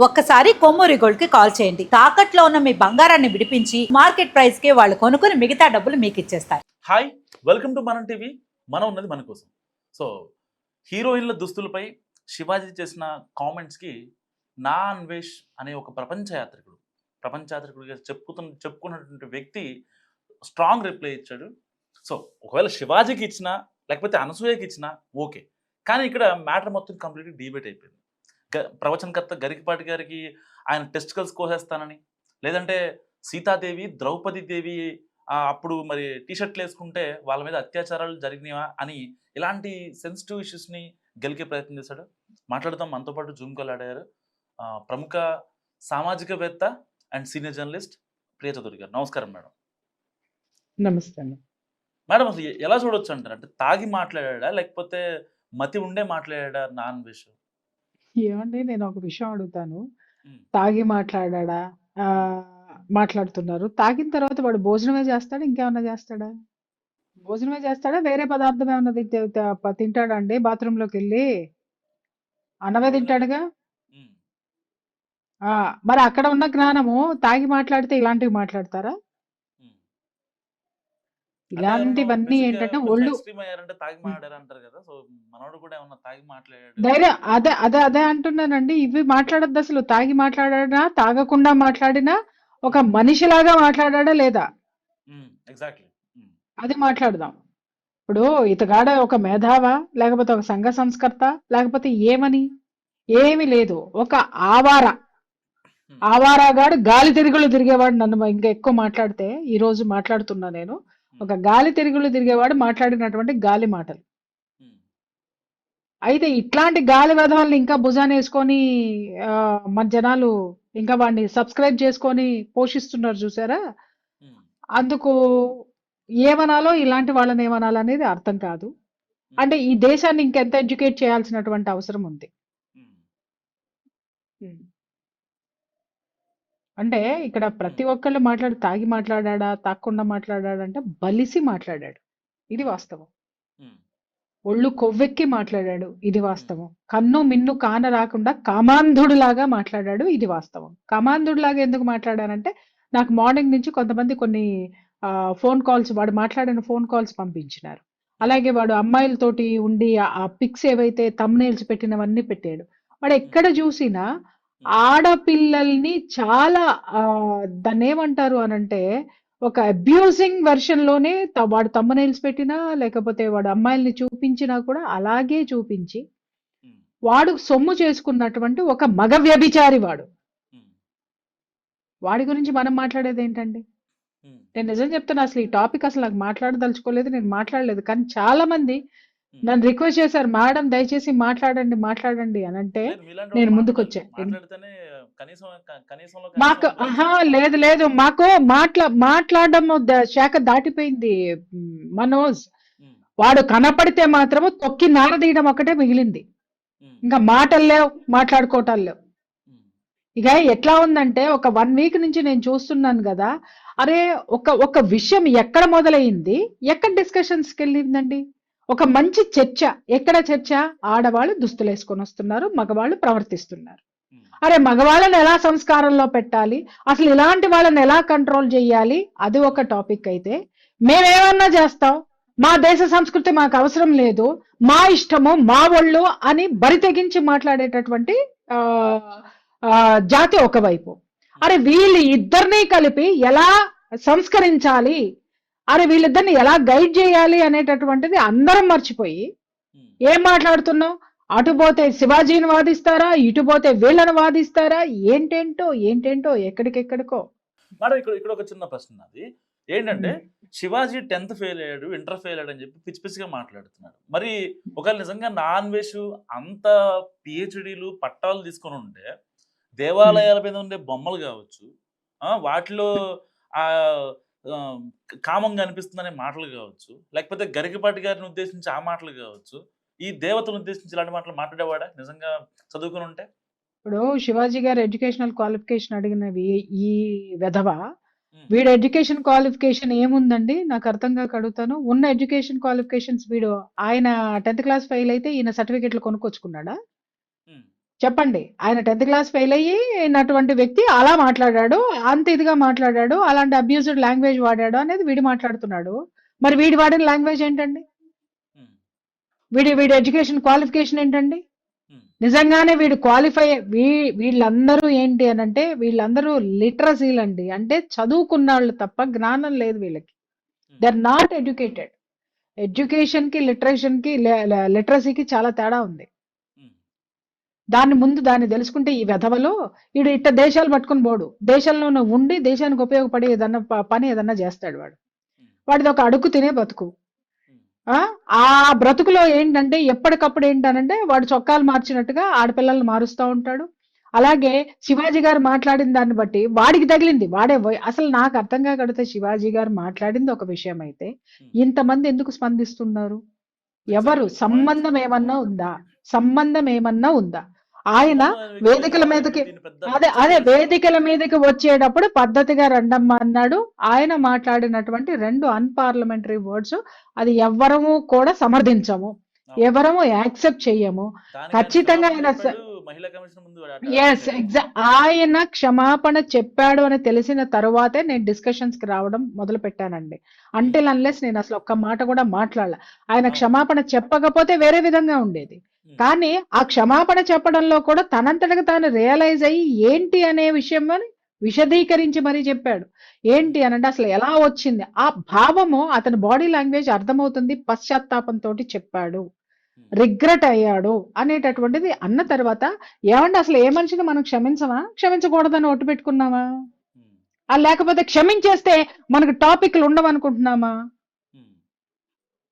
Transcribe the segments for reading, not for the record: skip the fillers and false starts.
ఒక్కసారి కొమ్మూరి గోల్డ్ కి కాల్ చేయండి. తాకట్లో ఉన్న మీ బంగారాన్ని విడిపించి మార్కెట్ ప్రైస్ కి వాళ్ళు కొనుక్కుని మిగతా డబ్బులు మీకు ఇచ్చేస్తారు. హాయ్, వెల్కమ్ టు మనం టీవీ. మనం ఉన్నది మన కోసం. సో హీరోయిన్ల దుస్తులపై శివాజీ చేసిన కామెంట్స్కి నా అన్వేష్ అనే ఒక ప్రపంచయాత్రికుడిగా చెప్పుకున్నటువంటి వ్యక్తి స్ట్రాంగ్ రిప్లై ఇచ్చాడు. సో ఒకవేళ శివాజీకి ఇచ్చినా లేకపోతే అనసూయకి ఇచ్చినా ఓకే, కానీ ఇక్కడ మ్యాటర్ మొత్తం కంప్లీట్గా డిబేట్ అయిపోయింది. ప్రవచనకర్త గరికపాటి గారికి ఆయన టెస్టికల్స్ కోసేస్తానని, లేదంటే సీతాదేవి ద్రౌపది దేవి అప్పుడు మరి టీషర్ట్లు వేసుకుంటే వాళ్ళ మీద అత్యాచారాలు జరిగినాయా అని ఇలాంటి సెన్సిటివ్ ఇష్యూస్ని గెలికే ప్రయత్నం చేశాడు. మాట్లాడదాం. మనతో పాటు జూమ్ కాల్ ఆడారు ప్రముఖ సామాజికవేత్త అండ్ సీనియర్ జర్నలిస్ట్ ప్రియ చౌదరి గారు. నమస్కారం మేడం. నమస్తే మేడం, అసలు ఎలా చూడొచ్చు అంటారు? అంటే తాగి మాట్లాడా లేకపోతే మతి ఉండే మాట్లాడా నాన్ వెజ్? ఏమండి, నేను ఒక విషయం అడుగుతాను. తాగి మాట్లాడా మాట్లాడుతున్నారు. తాగిన తర్వాత వాడు భోజనమే చేస్తాడా, ఇంకేమన్నా చేస్తాడా? భోజనమే చేస్తాడా, వేరే పదార్థం ఏమన్నా తింటాడా అండి? బాత్రూంలోకి వెళ్ళి అన్నమే తింటాడుగా. మరి అక్కడ ఉన్న జ్ఞానము తాగి మాట్లాడితే ఇలాంటివి మాట్లాడతారా? ఇలాంటివన్నీ ఏంటంటే ఒళ్ళు ధైర్యం. అదే అదే అదే అంటున్నానండి. ఇవి మాట్లాడద్దు అసలు. తాగి మాట్లాడా, తాగకుండా మాట్లాడినా ఒక మనిషిలాగా మాట్లాడా లేదా, అది మాట్లాడదాం. ఇప్పుడు ఇతగాడ ఒక మేధావా, లేకపోతే ఒక సంఘ సంస్కర్త, లేకపోతే ఏమి లేదు. ఒక ఆవారాగాడు, గాలి తిరుగులు తిరిగేవాడు. నన్ను ఇంకా ఎక్కువ మాట్లాడితే ఈ రోజు మాట్లాడుతున్నా నేను. ఒక గాలి తిరుగులు తిరిగేవాడు మాట్లాడినటువంటి గాలి మాటలు. అయితే ఇట్లాంటి గాలి వెధవల్ని ఇంకా భుజాన్ని వేసుకొని మన జనాలు ఇంకా వాడిని సబ్స్క్రైబ్ చేసుకొని పోషిస్తున్నారు చూసారా. అందుకు ఏమనాలో, ఇలాంటి వాళ్ళని ఏమనాలనేది అర్థం కాదు. అంటే ఈ దేశాన్ని ఇంకెంత ఎడ్యుకేట్ చేయాల్సినటువంటి అవసరం ఉంది. అంటే ఇక్కడ ప్రతి ఒక్కళ్ళు తాగి మాట్లాడా, తాగకుండా మాట్లాడాడు అంటే బలిసి మాట్లాడాడు, ఇది వాస్తవం. ఒళ్ళు కొవ్వెక్కి మాట్లాడాడు, ఇది వాస్తవం. కన్ను మిన్ను కాన రాకుండా కామాంధుడులాగా మాట్లాడాడు, ఇది వాస్తవం. కామాంధుడులాగా ఎందుకు మాట్లాడానంటే, నాకు మార్నింగ్ నుంచి కొంతమంది కొన్ని ఫోన్ కాల్స్, వాడు మాట్లాడిన ఫోన్ కాల్స్ పంపించినారు. అలాగే వాడు అమ్మాయిలతోటి ఉండి ఆ పిక్స్ ఏవైతే థంబ్నెయిల్స్ పెట్టినవన్నీ పెట్టాడు. వాడు ఎక్కడ చూసినా ఆడపిల్లల్ని చాలా దాన్ని ఏమంటారు అనంటే, ఒక అబ్యూజింగ్ వెర్షన్ లోనే వాడు థంబ్నెయిల్స్ పెట్టినా, లేకపోతే వాడు అమ్మాయిల్ని చూపించినా కూడా అలాగే చూపించి వాడు సొమ్ము చేసుకున్నటువంటి ఒక మగ వ్యభిచారి వాడు. వాడి గురించి మనం మాట్లాడేది ఏంటండి? నేను నిజం చెప్తున్నా, అసలు ఈ టాపిక్ అసలు నాకు మాట్లాడదలుచుకోలేదు, నేను మాట్లాడలేదు. కానీ చాలా మంది నన్ను రిక్వెస్ట్ చేశారు, మేడం దయచేసి మాట్లాడండి అని. అంటే నేను ముందుకు వచ్చా. మాకు లేదు, మాకు మాట్లాడడం శాఖ దాటిపోయింది మనోజ్. వాడు కనపడితే మాత్రము తొక్కి నారదీయడం ఒకటే మిగిలింది, ఇంకా మాటలు లేవు, మాట్లాడుకోవటాలు లేవు. ఇక ఎట్లా ఉందంటే, ఒక 1 వీక్ నుంచి నేను చూస్తున్నాను కదా. అరే, ఒక విషయం ఎక్కడ మొదలైంది, ఎక్కడ డిస్కషన్స్కి వెళ్ళిందండి? ఒక మంచి చర్చ. ఎక్కడ చర్చ? ఆడవాళ్ళు దుస్తులు వేసుకొని వస్తున్నారు, మగవాళ్ళు ప్రవర్తిస్తున్నారు. అరే, మగవాళ్ళని ఎలా సంస్కారంలో పెట్టాలి, అసలు ఇలాంటి వాళ్ళని ఎలా కంట్రోల్ చేయాలి, అది ఒక టాపిక్ అయితే, మేమేమన్నా చేస్తాం, మా దేశ సంస్కృతి మాకు అవసరం లేదు, మా ఇష్టము మా ఒళ్ళు అని బరి తెగించి మాట్లాడేటటువంటి జాతి ఒకవైపు. అరే, వీళ్ళు ఇద్దరినీ కలిపి ఎలా సంస్కరించాలి, అరే వీళ్ళిద్దరిని ఎలా గైడ్ చేయాలి అనేటటువంటిది అందరం మర్చిపోయి ఏం మాట్లాడుతున్నాం? అటు పోతే శివాజీని వాదిస్తారా, ఇటు పోతే వీళ్ళని వాదిస్తారా, ఏంటేంటో ఎక్కడికెక్కడికో. మేడం, ఇక్కడ ఒక చిన్న ప్రశ్న అది ఏంటంటే, శివాజీ 10th ఫెయిల్ అయ్యాడు, ఇంటర్ ఫెయిల్ అయ్యాడు అని చెప్పి పిచ్చి పిచ్చిగా మాట్లాడుతున్నాడు. మరి ఒకవేళ నిజంగా నాన్ వెజ్ అంత పిహెచ్డీలు పట్టాలు తీసుకొని ఉంటే, దేవాలయాల మీద ఉండే బొమ్మలు కావచ్చు, వాటిలో కామంగా అనిపిస్తుందనే మాటలు కావచ్చు, లేకపోతే గరికపాటి గారిని ఉద్దేశించి ఆ మాటలు కావచ్చు, ఈ దేవతలను ఉద్దేశించి ఇలాంటి మాటలు మాట్లాడేవాడా నిజంగా చదువుకుని ఉంటే? ఇప్పుడు శివాజీ గారు ఎడ్యుకేషనల్ క్వాలిఫికేషన్ అడిగినవి ఈ వెధవ, వీడు ఎడ్యుకేషన్ క్వాలిఫికేషన్ ఏముందండి నాకు అర్థం కాక అడుగుతాను. ఉన్న ఎడ్యుకేషన్ క్వాలిఫికేషన్స్, వీడు ఆయన 10th క్లాస్ ఫెయిల్ అయితే ఈయన సర్టిఫికెట్లు కొనుక్కొచ్చుకున్నాడా? చెప్పండి. ఆయన 10th క్లాస్ ఫెయిల్ అయినటువంటి వ్యక్తి అలా మాట్లాడాడు. అంత ఇదిగా మాట్లాడాడు. అలాంటి అబ్యూజ్డ్ లాంగ్వేజ్ వాడాడు అనేది వీడు మాట్లాడుతున్నాడు. మరి వీడు వాడిన లాంగ్వేజ్ ఏంటండి? ఉమ్, వీడి ఎడ్యుకేషన్ క్వాలిఫికేషన్ ఏంటండి? ఉమ్, నిజంగానే వీడు క్వాలిఫై వీళ్ళందరూ ఏంటి అనంటే వీళ్ళందరూ లిటరసీలండి. అంటే చదువుకున్నాళ్ళు తప్ప జ్ఞానం లేదు వీళ్ళకి. Um, they are not educated. Education కి లిటరసీకి చాలా తేడా ఉంది. ఉమ్, దాన్ని తెలుసుకుంటే ఈ వెధవలో వీడు ఇట్ట దేశాలు పట్టుకుని పోడు. దేశంలోనే ఉండి దేశానికి ఉపయోగపడే ఏదన్నా పని ఏదన్నా చేస్తాడు వాడు. ఉమ్, వాడిది ఒక అడుగు తినే బతుకు. ఉమ్, ఆ బ్రతుకులో ఏంటంటే ఎప్పటికప్పుడు ఏంటనంటే వాడు చొక్కాలు మార్చినట్టుగా ఆడపిల్లల్ని మారుస్తూ ఉంటాడు. అలాగే శివాజీ గారు మాట్లాడిన దాన్ని బట్టి వాడికి తగిలింది. అసలు నాకు అర్థం కాకడితే శివాజీ గారు మాట్లాడింది ఒక విషయం అయితే ఉమ్. ఇంతమంది ఎందుకు స్పందిస్తున్నారు? ఎవరు? Exactly. సంబంధం ఏమన్నా ఉందా? సంబంధం ఏమన్నా ఉందా? ఆయన సంబంధం అనే వ్యక్తి వేదికల కావాలంటే మీదకి దీన్ని పెద్ద అదే పిక్చర్ అదే చేస్తారు. వేదికల మీదకి వచ్చేటప్పుడు పద్ధతిగా రండమ్మా అన్నాడు. ఆయన మాట్లాడినటువంటి 2 అన్పార్లమెంటరీ వర్డ్స్ అది ఎవ్వరము కూడా సమర్థించము, అవును. ఎవరము యాక్సెప్ట్ చెయ్యము. దానికి ఆయన ఖచ్చితంగా క్షమాపణ ఆయన చెప్పాడు, మహిళా కమిషన్ ముందు ఎస్ ఆయన క్షమాపణ చెప్పాడు అని తెలిసిన తరువాతే నేను డిస్కషన్స్ కి రావడం మొదలు పెట్టానండి. అంటిల్ అన్లెస్ నేను అసలు ఒక్క మాట కూడా మాట్లాడలే. ఆయన అవును. క్షమాపణ చెప్పకపోతే వేరే విధంగా ఉండేది. ఉమ్, కానీ ఆ క్షమాపణ చెప్పడంలో కూడా తనంతటగా తాను రియలైజ్ అయ్యి ఏంటి అనే విషయం అని విశదీకరించి మరీ చెప్పాడు. ఏంటి అనంటే అసలు ఎలా వచ్చింది ఆ భావము, అతని బాడీ లాంగ్వేజ్ అర్థమవుతుంది. పశ్చాత్తాపంతో చెప్పాడు, ఉమ్, రిగ్రెట్ అయ్యాడు అనేటటువంటిది అన్న తర్వాత ఏమంటే అసలు ఏ మనిషిని మనం క్షమించమా, క్షమించకూడదని ఒట్టు పెట్టుకున్నామా? ఉమ్, లేకపోతే క్షమించేస్తే మనకు టాపిక్లు ఉండవనుకుంటున్నామా?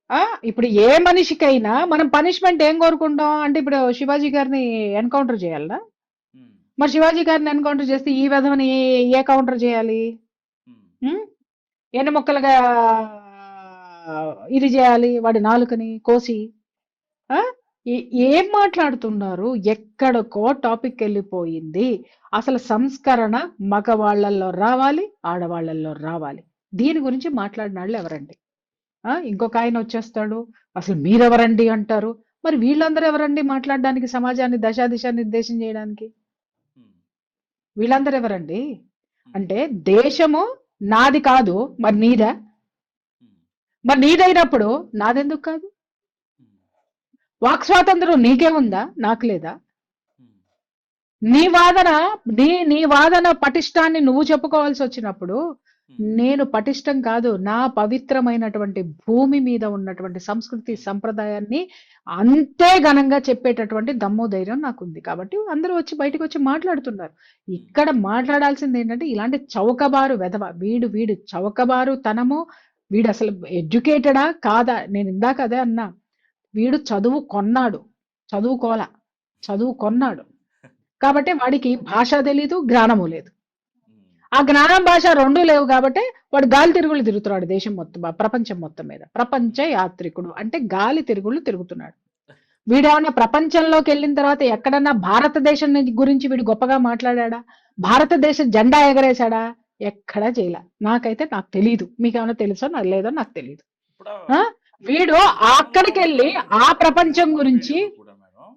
ఉమ్, ఇప్పుడు ఏ మనిషికైనా మనం పనిష్మెంట్ ఏం కోరుకుంటాం అంటే ఇప్పుడు శివాజీ గారిని ఎన్కౌంటర్ చేయాలనా? ఉమ్, మరి శివాజీ గారిని ఎన్కౌంటర్ చేస్తే ఈ విధవని ఏ కౌంటర్ చేయాలి? ఉమ్, ఉం? ఎన్ని ముక్కలుగా ఇది చేయాలి వాడి నాలుకని కోసి? ఆ ఏం మాట్లాడుతున్నారు? ఎక్కడికో టాపిక్ వెళ్ళిపోయింది. అసలు సంస్కరణ మగవాళ్ళల్లో రావాలి, ఆడవాళ్ళల్లో రావాలి. దీని గురించి మాట్లాడిన వాళ్ళు ఎవరండి? ఇంకొక ఆయన వచ్చేస్తాడు, అసలు మీరెవరండి అంటారు. మరి వీళ్ళందరూ ఎవరండి మాట్లాడడానికి, సమాజాన్ని దశ నిర్దేశం చేయడానికి? ఉమ్, వీళ్ళందరూ ఎవరండి? ఉమ్, అంటే దేశము నాది కాదు, మరి నీదా? ఉమ్, మరి నీదైనప్పుడు నాదెందుకు కాదు? ఉమ్, వాక్ స్వాతంత్రం నీకే ఉందా, నాకు లేదా? ఉమ్, నీ వాదన పటిష్టాన్ని నువ్వు చెప్పుకోవాల్సి వచ్చినప్పుడు ఉమ్, నేను పటిష్టం కాదు, నా పవిత్రమైనటువంటి భూమి మీద ఉన్నటువంటి సంస్కృతి సంప్రదాయాన్ని అంతే ఘనంగా చెప్పేటటువంటి దమ్ము ధైర్యం నాకుంది. కాబట్టి అందరూ వచ్చి బయటకు వచ్చి మాట్లాడుతున్నారు. ఇక్కడ మాట్లాడాల్సింది ఏంటంటే ఇలాంటి చౌకబారు వెధవ, వీడు చౌకబారు తనము, వీడు అసలు ఎడ్యుకేటెడా కాదా? నేను ఇందాక అదే అన్నా, వీడు చదువుకొన్నాడు కాబట్టి వాడికి భాష తెలీదు, జ్ఞానము లేదు. ఉమ్, ఆ జ్ఞానం భాష రెండూ లేవు కాబట్టి వాడు గాలి తిరుగులు తిరుగుతున్నాడు దేశం మొత్తం, ప్రపంచం మొత్తం మీద. ప్రపంచ యాత్రికుడు అంటే గాలి తిరుగుళ్ళు తిరుగుతున్నాడు. వీడేమన్నా ప్రపంచంలోకి వెళ్ళిన తర్వాత ఎక్కడన్నా భారతదేశం గురించి వీడు గొప్పగా మాట్లాడా? భారతదేశ జెండా ఎగరేశాడా? ఎక్కడా చేయలే. నాకు తెలీదు. మీకేమైనా తెలుసో నాకు లేదో నాకు తెలీదు. ఇప్పుడు వీడు అక్కడికి వెళ్ళి ఆ ప్రపంచం గురించి కూడా మేడం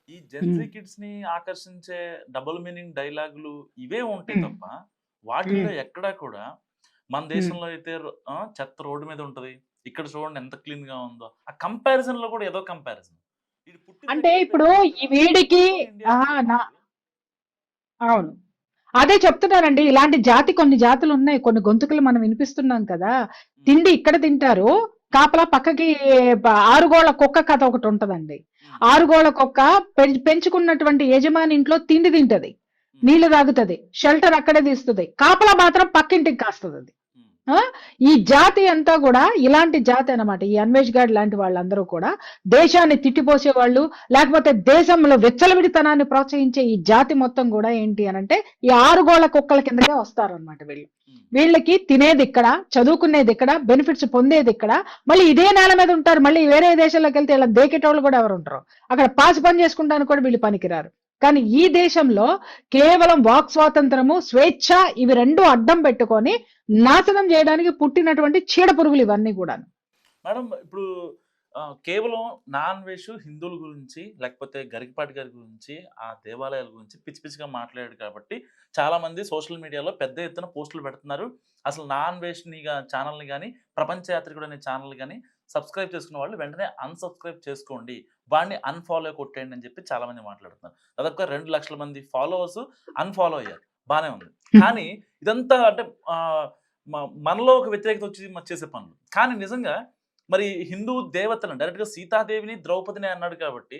ఈ జెన్సీ కిడ్స్ ని ఆకర్షించే డబుల్ మీనింగ్ డైలాగులు ఇవే ఉంటాయి తప్ప వాటిల్లో ఎక్కడా కూడా మన దేశంలో అయితే చెత్త రోడ్డు మీద ఉంటది, ఇక్కడ చూడండి ఎంత క్లీన్ గా ఉందో, ఆ కంపారిజన్ లో కూడా ఏదో కంపారిజన్. అంటే ఇప్పుడు ఈ వీడికి అవును అదే చెప్తున్నానండి. ఇలాంటి కొన్ని జాతులు ఉన్నాయి, కొన్ని గొంతుకులు మనం వినిపిస్తున్నాం కదా. తిండి ఇక్కడ తింటారు, కాపలా పక్కకి 6 గోళ్ల కుక్క కథ ఒకటి ఉంటదండి. 6 గోళ్ల కుక్క పెంచుకున్నటువంటి యజమాని ఇంట్లో తిండి తింటది, నీళ్లు తాగుతుంది, షెల్టర్ అక్కడే తీస్తుంది, కాపలా మాత్రం పక్కింటికి కాస్తుంది. అది ఈ జాతి అంతా కూడా ఇలాంటి జాతి అన్నమాట. ఈ అన్వేష్ గాడ్ లాంటి వాళ్ళందరూ కూడా దేశాన్ని తిట్టిపోసే వాళ్ళు, లేకపోతే దేశంలో విచ్చలవిడితనాన్ని ప్రోత్సహించే ఈ జాతి మొత్తం కూడా ఏంటి అనంటే ఈ 6 గోళ్ల కుక్కల కిందకే వస్తారనమాట. వీళ్ళకి తినేది ఇక్కడ, చదువుకునేది ఇక్కడ, బెనిఫిట్స్ పొందేది ఇక్కడ, మళ్ళీ ఇదే నేల మీద ఉంటారు. మళ్ళీ వేరే దేశాల్లోకి వెళ్తే ఇలా దేకేటోళ్ళు కూడా ఎవరు ఉంటారు? అక్కడ పాసి పని చేసుకుంటానికి కూడా వీళ్ళు పనికిరారు. కానీ ఈ దేశంలో కేవలం వాక్ స్వాతంత్రము, స్వేచ్ఛ ఇవి రెండు అడ్డం పెట్టుకొని నాశనం చేయడానికి పుట్టినటువంటి చీడ పురుగులు ఇవన్నీ కూడా. మేడం ఇప్పుడు కేవలం నాన్ వెజ్ హిందువుల గురించి లేకపోతే గరికపాటి గారి గురించి ఆ దేవాలయాల గురించి పిచ్చి పిచ్చిగా మాట్లాడాడు కాబట్టి చాలా మంది సోషల్ మీడియాలో పెద్ద ఎత్తున పోస్టులు పెడుతున్నారు. అసలు నాన్ వెజ్ని ఛానల్ని కానీ ప్రపంచ యాత్రికుడు అనే ఛానల్ కానీ సబ్స్క్రైబ్ చేసుకున్న వాళ్ళు వెంటనే అన్సబ్స్క్రైబ్ చేసుకోండి, వాడిని అన్ఫాలో కొట్టేయండి అని చెప్పి చాలా మంది మాట్లాడుతున్నారు. దాదాపుగా 2 లక్షల మంది ఫాలోవర్స్ అన్ఫాలో అయ్యారు, బాగానే ఉంది. కానీ ఇదంతా అంటే మనలో ఒక వ్యతిరేకత వచ్చి చేసే పనులు. కానీ నిజంగా మరి హిందూ దేవతలను డైరెక్ట్గా సీతాదేవిని ద్రౌపదిని అన్నాడు కాబట్టి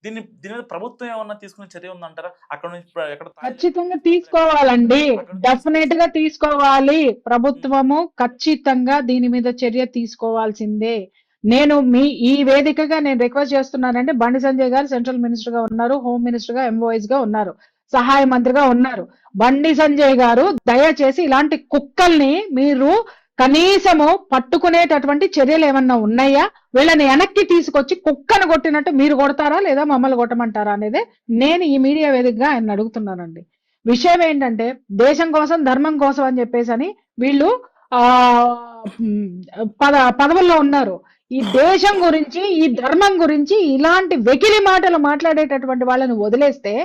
దీని మీద ప్రభుత్వం ఏమన్నా తీసుకునే చర్య ఉందంటారా? అక్కడ నుంచి ఎక్కడ ఖచ్చితంగా తీసుకోవాలండి, డెఫినెట్ గా తీసుకోవాలి. ప్రభుత్వము ఖచ్చితంగా దీని మీద చర్య తీసుకోవాల్సిందే. నేను ఈ వేదికగా నేను రిక్వెస్ట్ చేస్తున్నానంటే, బండి సంజయ్ గారు సెంట్రల్ మినిస్టర్ గా ఉన్నారు, హోమ్ మినిస్టర్ గా ఎంఓఎస్ గా ఉన్నారు, సహాయ మంత్రిగా ఉన్నారు. బండి సంజయ్ గారు దయచేసి ఇలాంటి కుక్కల్ని మీరు కనీసము పట్టుకునేటటువంటి చర్యలు ఏమన్నా ఉన్నాయా? వీళ్ళని వెనక్కి తీసుకొచ్చి కుక్కను కొట్టినట్టు మీరు కొడతారా లేదా మమ్మల్ని కొట్టమంటారా అనేది నేను ఈ మీడియా వేదికగా ఆయన అడుగుతున్నానండి. విషయం ఏంటంటే, దేశం కోసం ధర్మం కోసం అని చెప్పేసి అని వీళ్ళు పదవుల్లో ఉన్నారు. ఈ దేశం గురించి ఈ ధర్మం గురించి ఇలాంటి వెకిలి మాటలు మాట్లాడేటటువంటి వాళ్ళని వదిలేస్తే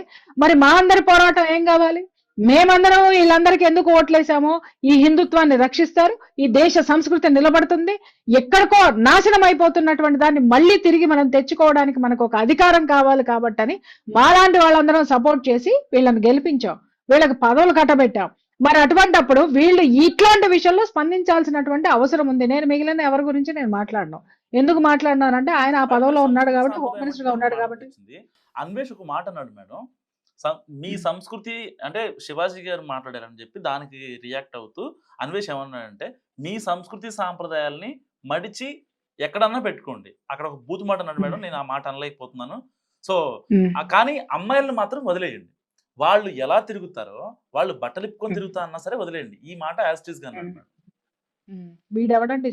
మరి మా అందరి పోరాటం ఏం కావాలి? మేమందరం వీళ్ళందరికీ ఎందుకు ఓట్లేసామో, ఈ హిందుత్వాన్ని రక్షిస్తారు, ఈ దేశ సంస్కృతి నిలబడుతుంది, ఎక్కడికో నాశనం అయిపోతున్నటువంటి దాన్ని మళ్ళీ తిరిగి మనం తెచ్చుకోవడానికి మనకు ఒక అధికారం కావాలి కాబట్టని మాలాంటి వాళ్ళందరం సపోర్ట్ చేసి వీళ్ళని గెలిపించాం, వీళ్ళకి పదవులు కట్టబెట్టాం. మరి అటువంటప్పుడు వీళ్ళు ఇట్లాంటి విషయంలో స్పందించాల్సినటువంటి అవసరం ఉంది. నేను మిగిలిన ఎవరి గురించి నేను మాట్లాడను. ఎందుకు మాట్లాడినానంటే ఆయన ఆ పదవిలో ఉన్నాడు కాబట్టి, హోమ్ మినిస్టర్ గా ఉన్నాడు కాబట్టి. అన్వేష్ ఒక మాట అన్నాడు మేడం, మీ సంస్కృతి అంటే శివాజీ గారు మాట్లాడారని చెప్పి దానికి రియాక్ట్ అవుతూ అన్వేష్ ఏమన్నాడంటే, మీ సంస్కృతి సాంప్రదాయాల్ని మడిచి ఎక్కడన్నా పెట్టుకోండి. అక్కడ ఒక బూతు మాట అన్నాడు మేడం, నేను ఆ మాట అనలేకపోతున్నాను. సో కానీ అమ్మాయిలను మాత్రం వదిలేయండి, వాళ్ళు ఎలా తిరుగుతారో వాళ్ళు బట్టలు ఇప్పుకొని తిరుగుతా అన్నా సరే వదిలేయండి, ఈ మాట యాస్టీస్ గా అన్నాడు. వీడెవడండి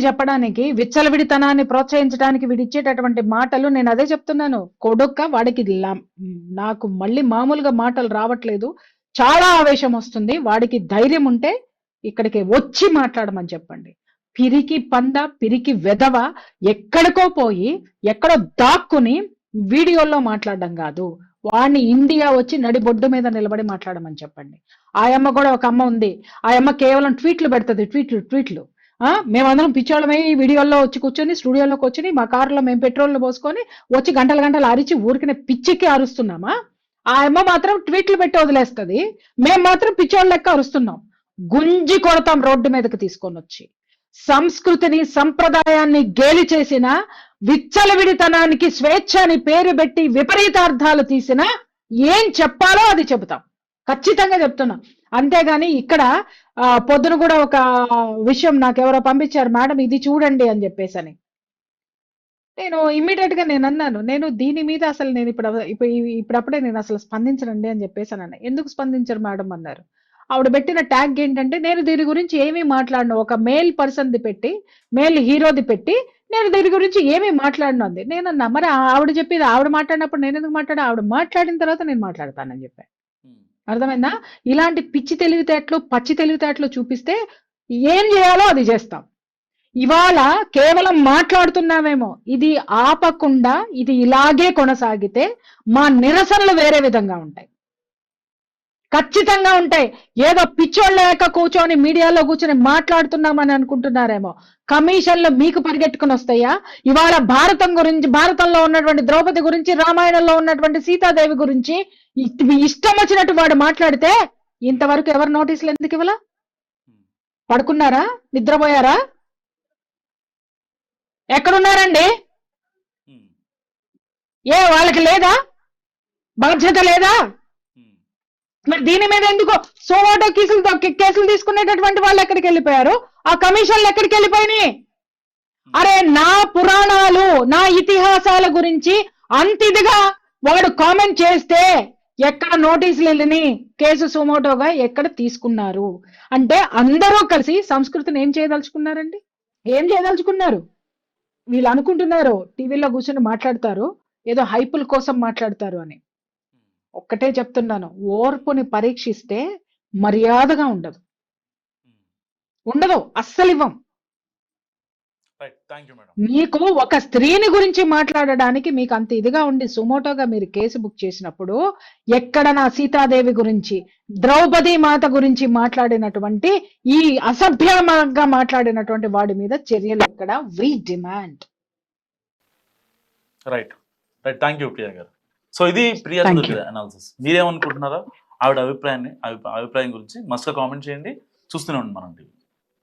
చెప్పడానికి విచ్చలవిడితనాన్ని ప్రోత్సహించడానికి వీడిచ్చేటటువంటి మాటలు. నేను అదే చెప్తున్నాను, కొడుక్క వాడికి నాకు మళ్ళీ మామూలుగా మాటలు రావట్లేదు, చాలా ఆవేశం వస్తుంది. వాడికి ధైర్యం ఉంటే ఇక్కడికి వచ్చి మాట్లాడమని చెప్పండి. పిరికి పంద, పిరికి వెధవ ఎక్కడికో పోయి ఎక్కడో దాక్కుని వీడియోల్లో మాట్లాడడం కాదు, వాడిని ఇండియా వచ్చి నడిబొడ్డు మీద నిలబడి మాట్లాడమని చెప్పండి. ఆ అమ్మ కూడా ఒక అమ్మ ఉంది, ఆ అమ్మ కేవలం ట్వీట్లు పెడుతుంది, ట్వీట్లు. మేమందరం పిచ్చోళ్ళమే ఈ వీడియోల్లో వచ్చి కూర్చొని స్టూడియోలోకి వచ్చి మా కారులో మేము పెట్రోల్ పోసుకొని వచ్చి గంటలు అరిచి ఊరికినే పిచ్చికి అరుస్తున్నామా? ఆ అమ్మ మాత్రం ట్వీట్లు పెట్టి వదిలేస్తుంది, మేము మాత్రం పిచ్చోళ్ళ లెక్క అరుస్తున్నాం. గుంజి కొడతాం రోడ్డు మీదకి తీసుకొని వచ్చి. సంస్కృతిని సంప్రదాయాన్ని గేలి చేసిన, విచ్చలవిడితనానికి స్వేచ్ఛ అని పేరు పెట్టి విపరీతార్థాలు తీసిన ఏం చెప్పాలో అది చెబుతాం, ఖచ్చితంగా చెప్తున్నా. అంతేగాని ఇక్కడ పొద్దున కూడా ఒక విషయం నాకు ఎవరో పంపించారు, మేడం ఇది చూడండి అని చెప్పేసని. నేను ఇమ్మీడియట్ గా నేను అన్నాను, నేను దీని మీద అసలు నేను ఇప్పుడప్పుడే నేను అసలు స్పందించనండి అని చెప్పేసాను అన్న. ఎందుకు స్పందించరు మేడం అన్నారు. ఆవిడ పెట్టిన ట్యాగ్ ఏంటంటే, నేను దీని గురించి ఏమీ మాట్లాడను, ఒక మేల్ పర్సన్ది పెట్టి, మేల్ హీరోది పెట్టి నేను దీని గురించి ఏమీ మాట్లాడను అంది. నేనన్నా మరి ఆవిడ చెప్పేది ఆవిడ మాట్లాడినప్పుడు నేను ఎందుకు మాట్లాడా? ఆవిడ మాట్లాడిన తర్వాత నేను మాట్లాడతానని చెప్పాను. అర్థమైందా? ఇలాంటి పిచ్చి తెలివితేటలు, పచ్చి తెలివితేటలు చూపిస్తే ఏం చేయాలో అది చేస్తాం. ఇవాళ కేవలం మాట్లాడుతున్నామేమో, ఇది ఆపకుండా ఇది ఇలాగే కొనసాగితే మా నిరసనలు వేరే విధంగా ఉంటాయి, ఖచ్చితంగా ఉంటాయి. ఏదో పిచ్చోళ్ళ లేక కూర్చొని మీడియాలో కూర్చొని మాట్లాడుతున్నామని అనుకుంటున్నారేమో, కమిషన్లు మీకు పరిగెట్టుకుని వస్తాయా? ఇవాళ భారతంలో ఉన్నటువంటి ద్రౌపది గురించి, రామాయణంలో ఉన్నటువంటి సీతాదేవి గురించి ఇష్టం వచ్చినట్టు వాడు మాట్లాడితే ఇంతవరకు ఎవరు నోటీసులు ఎందుకు ఇవ్వాల? పడుకున్నారా? నిద్రపోయారా? ఎక్కడున్నారండి? వాళ్ళకి లేదా బాధ్యత లేదా? మరి దీని మీద ఎందుకు సోమోటో కేసులు తీసుకునేటటువంటి వాళ్ళు ఎక్కడికి వెళ్ళిపోయారు? ఆ కమిషన్లు ఎక్కడికి వెళ్ళిపోయినాయి? అరే, నా పురాణాలు, నా ఇతిహాసాల గురించి అంతిదిగా వాడు కామెంట్ చేస్తే ఎక్కడ నోటీసులు వెళ్ళని, కేసు సోమోటోగా ఎక్కడ తీసుకున్నారు? అంటే అందరూ కలిసి సంస్కృతిని ఏం చేయదలుచుకున్నారండి? ఏం చేయదలుచుకున్నారు? వీళ్ళు అనుకుంటున్నారు టీవీలో కూర్చొని మాట్లాడతారు, ఏదో హైపుల కోసం మాట్లాడతారు అని. ఒక్కటే చెప్తున్నాను, ఓర్పుని పరీక్షిస్తే మర్యాదగా ఉండదు, అస్సలు ఇవ్వం. Right, thank you madam. మీకు ఒక స్త్రీని గురించి మాట్లాడడానికి మీకు అంత ఇదిగా ఉండి సుమోటోగా మీరు కేసు బుక్ చేసినప్పుడు ఎక్కడ నా సీతాదేవి గురించి, ద్రౌపది మాత గురించి మాట్లాడినటువంటి ఈ అసభ్యంగా మాట్లాడినటువంటి వాడి మీద చర్యలు ఎక్కడ? We demand. Right right, thank you Priya గారు. సో ఇది ప్రియా Thank చౌదరి అనాలిసిస్. మీరేమనుకుంటున్నారో ఆవిడ అభిప్రాయం గురించి మస్తుగా కామెంట్ చేయండి. చూస్తూనే ఉండండి మనం టీవీ.